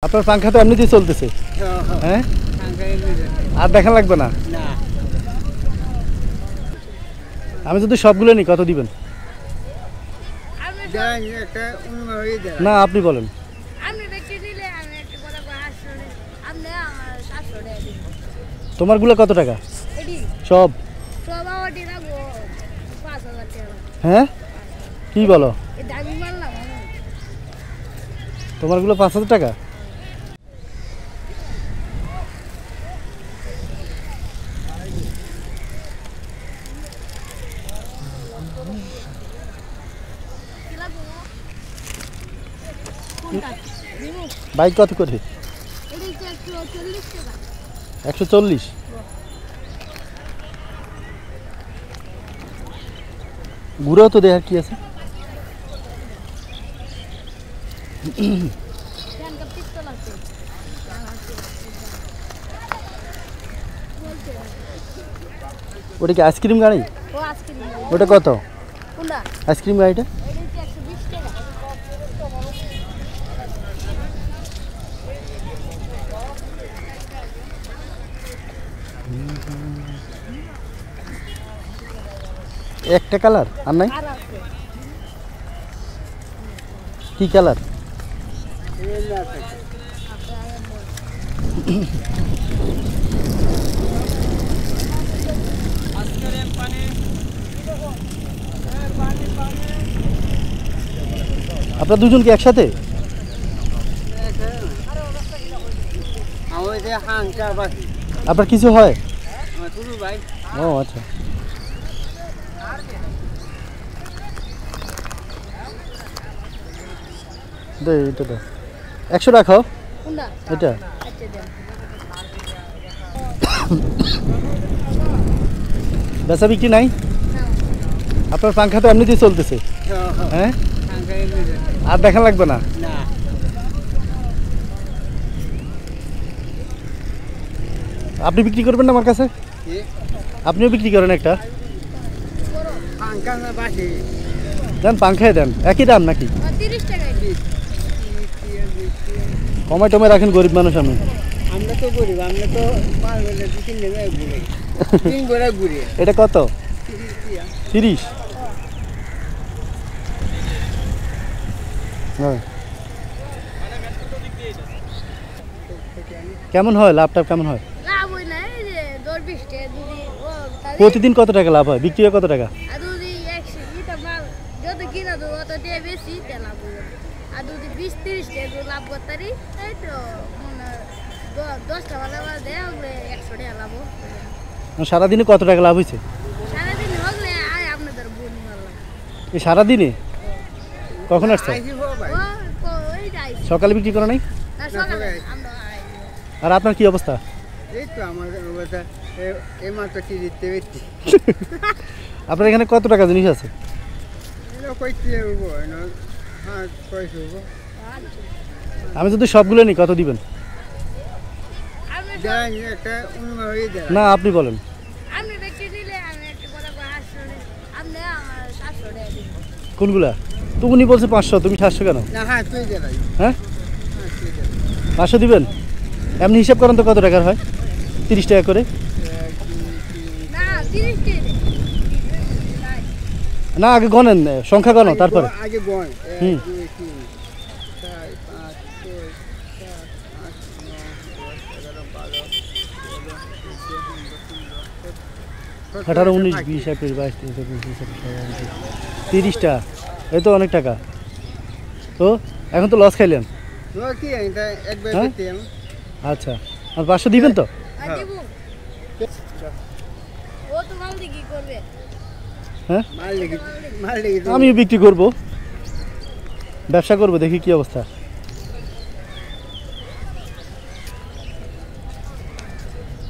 আপনার পাংখা তো এমনিতেই চলতেছে, হ্যাঁ? আর দেখা লাগবে না। আমি যদি সবগুলো নিই কত দিবেন? না আপনি বলেন। তোমারগুলো কত টাকা সব? হ্যাঁ কি বলো, তোমারগুলো 5,000 টাকা? বাইক কত করে? 140। ঘুরেও তো দেখার কি আছে। ওটা কি আইসক্রিম গাড়ি? ওটা কত আইসক্রিম গাড়িটা? একটা কালার আর নাই? কি কালার? আপনার দুজন কি একসাথে? আপনার কিছু হয়? ও আচ্ছা। এটা দাও 100 রাখো। এটা বেচা বিক্রি নাই? আপনার পাংখা তো এমনিতেই চলতেছে, হ্যাঁ? আর দেখা লাগবে না। আপনি বিক্রি করবেন না আমার কাছে? আপনিও বিক্রি করেন একটা? দেন পাংখায় দেন, একই দাম নাকি? কমায় টমায় রাখেন, গরিব মানুষ আমি। এটা কত? 30। কেমন হয় লাভটা, কেমন হয়? প্রতিদিন কত টাকা লাভ হয়, বিক্রি হয় কত টাকা? সারাদিনে কত টাকা লাভ হয়েছে? এই সারাদিনে কখন আসছে? সকালে বিক্রি করে নাই? আর আপনার কি অবস্থা? আপনার এখানে কত টাকা জিনিস আছে? আমি যদি সবগুলো নিই কত দিবেন? না আপনি বলেন। কোনগুলা? তো উনি বলছে 500, তুমি 700 কেন? হ্যাঁ 500 দিবেন? এমনি হিসাব করেন তো কত টাকার হয়? 30 টাকা করে না, আগে গণেন, সংখ্যা গণ তারপরে। হুম 18, 19, 20, 21, 22, 23, 30টা, এই তো অনেক টাকা। তো এখন তো লস খাইলেন। আচ্ছা, আর 500 দিবেন তো? হ্যাঁ আমিও বিক্রি করব, ব্যবসা করব, দেখি কি অবস্থা।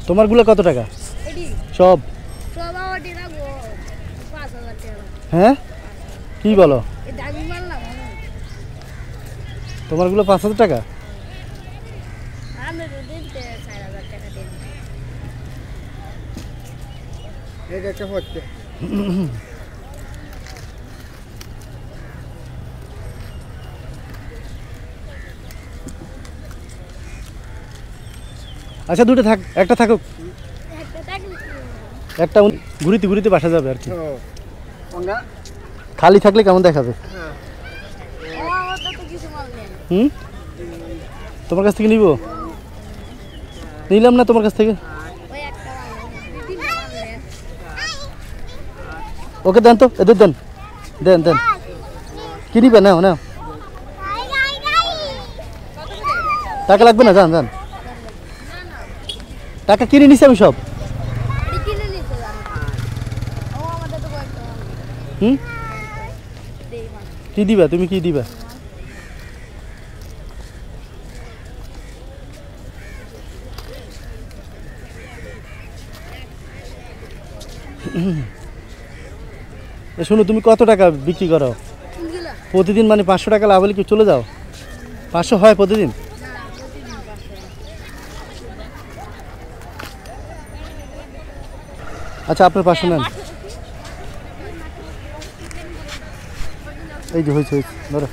তোমারগুলো কত টাকা সব? হ্যাঁ কি বলো, তোমারগুলো 5,000 টাকা? আচ্ছা দুটো থাক, একটা থাকুক, একটা ঘুরিতে ঘুরিতে বাসা যাবে আর কি। খালি থাকলে কেমন দেখাবে? হুম, তোমার কাছ থেকে নিব? নিলাম না তোমার কাছ থেকে। ওকে দেন তো, এদের দেন, দেন দেন। কি নিবে? নাও নাও, টাকা লাগবে না, যান যান। টাকা কিনে নিছি আমি সব। হুম, কি দিবা তুমি, কি দিবা? শোনো, তুমি কত টাকা বিক্রি করো প্রতিদিন? মানে 500 টাকা লাভ হলে কি চলে যাও? 500 হয় প্রতিদিন? আচ্ছা আপনার 500 নেন। এই যে হয়েছে হয়েছে, ধরো।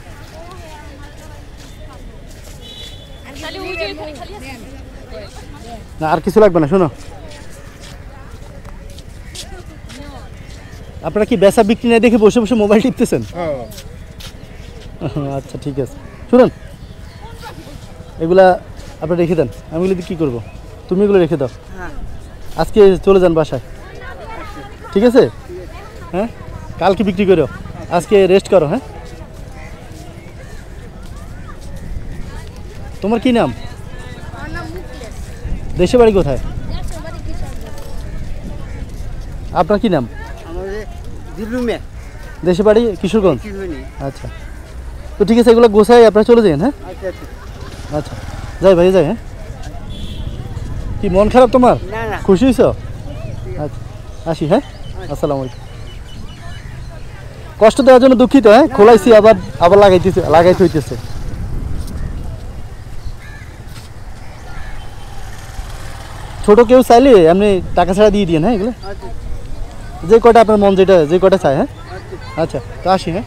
না আর কিছু লাগবে না। শোনো, আপনারা কি বেচা বিক্রি না দেখে বসে বসে মোবাইল টিপতেছেন? আচ্ছা ঠিক আছে, শুনুন, এগুলা আপনারা রেখে দেন। আমি এগুলো দিয়ে কী করবো? তুমি এগুলো রেখে দাও, আজকে চলে যান বাসায়, ঠিক আছে? হ্যাঁ, কালকে বিক্রি করো, আজকে রেস্ট করো। হ্যাঁ, তোমার কি নাম? দেশে বাড়ি কোথায়? আপনার কি নাম? দেশে বাড়ি কিশোরগঞ্জ। আচ্ছা, তো ঠিক আছে, এগুলো গোছাই আপনারা চলে যান। হ্যাঁ আচ্ছা, যাই ভাই যাই। হ্যাঁ, কি মন খারাপ তোমার? খুশি হয়েছ? আচ্ছা আসি। হ্যাঁ, আসসালামু আলাইকুম। কষ্ট দেওয়ার জন্য দুঃখিত। হ্যাঁ, খোলাইছি, আবার আবার লাগাইতে হইতেছে। ছোট কেউ চাইলে এমনি টাকা ছাড়া দিয়ে দিন। হ্যাঁ, এগুলো যে কয়টা আপনার মন যেটা যে কয়টা চায়। হ্যাঁ আচ্ছা, তো আসি। হ্যাঁ।